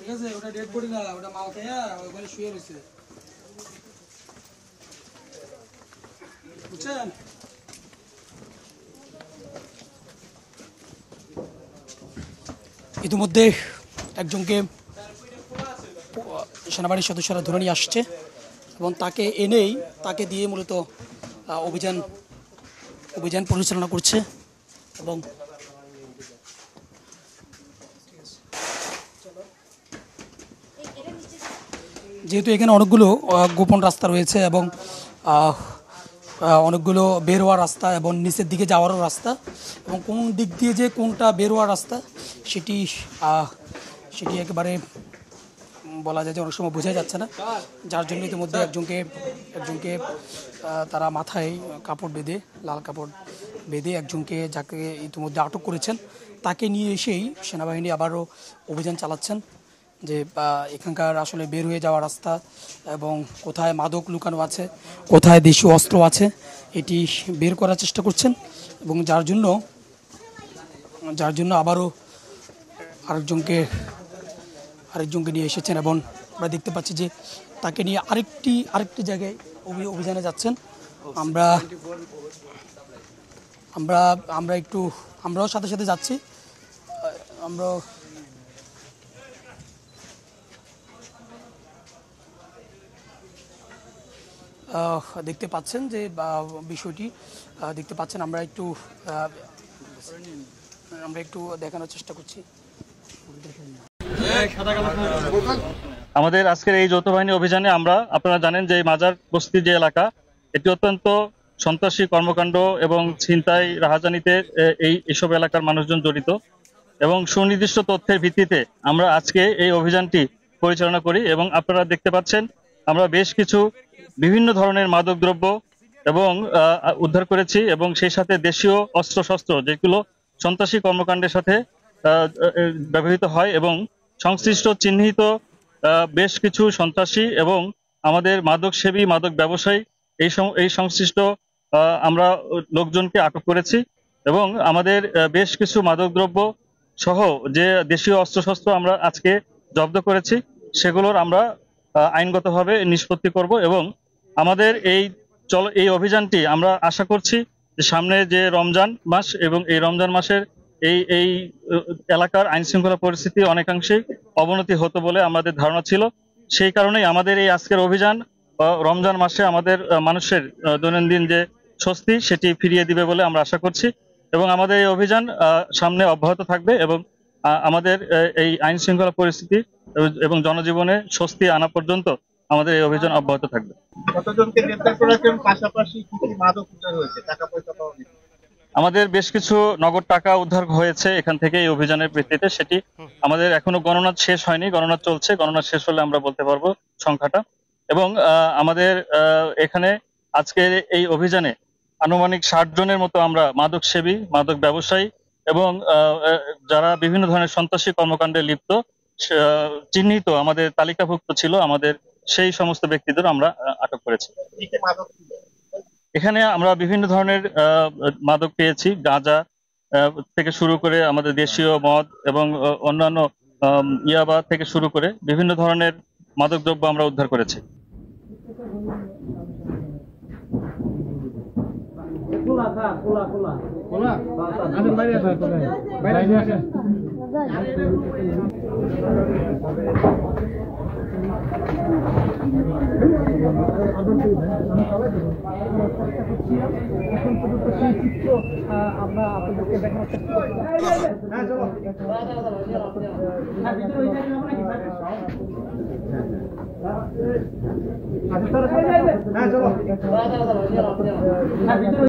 ঠিক আছে, ওটা ডেট করি না, ওটা মাল খেয়ে ওখানে শুয়ে রয়েছে, বুঝছেন? ইতিমধ্যে একজনকে সেনাবাহিনীর সদস্যরা ধরে নিয়ে আসছে এবং তাকে এনেই তাকে দিয়ে মূলত অভিযান পরিচালনা করছে। এবং যেহেতু এখানে অনেকগুলো গোপন রাস্তা রয়েছে এবং অনেকগুলো বের হওয়ার রাস্তা এবং নিচের দিকে যাওয়ারও রাস্তা, এবং কোন দিক দিয়ে যে কোনটা বের হওয়ার রাস্তা সেটি একেবারে বলা যায় যে অনেক সময় বোঝা যাচ্ছে না, যার জন্য ইতিমধ্যে একজনকে তারা মাথায় কাপড় বেঁধে, লাল কাপড় বেঁধে একজনকে, যাকে ইতিমধ্যে আটক করেছেন, তাকে নিয়ে এসেই সেনাবাহিনী আবারও অভিযান চালাচ্ছেন যে এখানকার আসলে বের হয়ে যাওয়া রাস্তা এবং কোথায় মাদক লুকানো আছে, কোথায় দেশীয় অস্ত্র আছে, এটি বের করার চেষ্টা করছেন। এবং যার জন্য আবারও আরেকজনকে নিয়ে এসেছেন এবং আমরা দেখতে পাচ্ছি যে তাকে নিয়ে আরেকটি জায়গায় অভিযানে যাচ্ছেন। আমরাও সাথে সাথে যাচ্ছি। আমরা দেখতে পাচ্ছেন যে বিষয়টি দেখতে পাচ্ছেন, আমরা একটু দেখানোর চেষ্টা করছি। আমাদের আজকের এই যৌথ বাহিনী অভিযানে আপনারা জানেন যে মাজার বস্তি যে এলাকা, এটি অত্যন্ত সন্ত্রাসী কর্মকাণ্ড এবং ছিনতাই রাহাজানিতে এইসব এলাকার মানুষজন জড়িত, এবং সুনির্দিষ্ট তথ্যের ভিত্তিতে আমরা আজকে এই অভিযানটি পরিচালনা করি। এবং আপনারা দেখতে পাচ্ছেন আমরা বেশ কিছু বিভিন্ন ধরনের মাদকদ্রব্য এবং উদ্ধার করেছি, এবং সেই সাথে দেশীয় অস্ত্রশস্ত্র যেগুলো সন্ত্রাসী কর্মকাণ্ডের সাথে ব্যবহৃত হয়, এবং সংশ্লিষ্ট চিহ্নিত বেশ কিছু সন্ত্রাসী এবং আমাদের মাদক সেবী, মাদক ব্যবসায়ী এই সংশ্লিষ্ট আমরা লোকজনকে আটক করেছি। এবং আমাদের বেশ কিছু মাদকদ্রব্য সহ যে দেশীয় অস্ত্রশস্ত্র আমরা আজকে জব্দ করেছি, সেগুলোর আমরা আইনগতভাবে নিষ্পত্তি করব। এবং আমাদের এই অভিযানটি আমরা আশা করছি যে সামনে যে রমজান মাস, এবং এই রমজান মাসের এই এলাকার আইন শৃঙ্খলা পরিস্থিতি অনেকাংশেই অবনতি হতো বলে আমাদের ধারণা ছিল। সেই কারণেই আমাদের এই আজকের অভিযান রমজান মাসে আমাদের মানুষের দৈনন্দিন যে স্বস্তি সেটি ফিরিয়ে দিবে বলে আমরা আশা করছি। এবং আমাদের এই অভিযান সামনে অব্যাহত থাকবে, এবং আমাদের এই আইন শৃঙ্খলা পরিস্থিতি এবং জনজীবনে স্বস্তি আনা পর্যন্ত আমাদের এই অভিযান অব্যাহত থাকবে। কতজনকে গ্রেফতার করেছেন, পাশাপাশি কি কি মাদক উদ্ধার হয়েছে, টাকা পয়সা পাওয়া গেছে? আমাদের বেশ কিছু নগদ টাকা উদ্ধার হয়েছে এখান থেকে এই অভিযানের ভিত্তিতে। সেটি আমাদের এখনো গণনা শেষ হয়নি, গণনা চলছে, গণনা শেষ হলে আমরা বলতে পারবো সংখ্যাটা। এবং আমাদের এখানে আজকের এই অভিযানে আনুমানিক 60 জনের মতো আমরা মাদক সেবী, মাদক ব্যবসায়ী এবং যারা বিভিন্ন ধরনের সন্ত্রাসী কর্মকাণ্ডে লিপ্ত চিহ্নিত আমাদের তালিকাভুক্ত ছিল, আমাদের সেই সমস্ত ব্যক্তিদের আমরা আটক করেছি। এখানে আমরা বিভিন্ন ধরনের মাদক পেয়েছি, গাঁজা থেকে শুরু করে আমাদের দেশীয় মদ এবং অন্যান্য ইয়াবা থেকে শুরু করে বিভিন্ন ধরনের মাদকদ্রব্য আমরা উদ্ধার করেছি। আমরা আপনাদেরকে দেখানোর চেষ্টা করছি।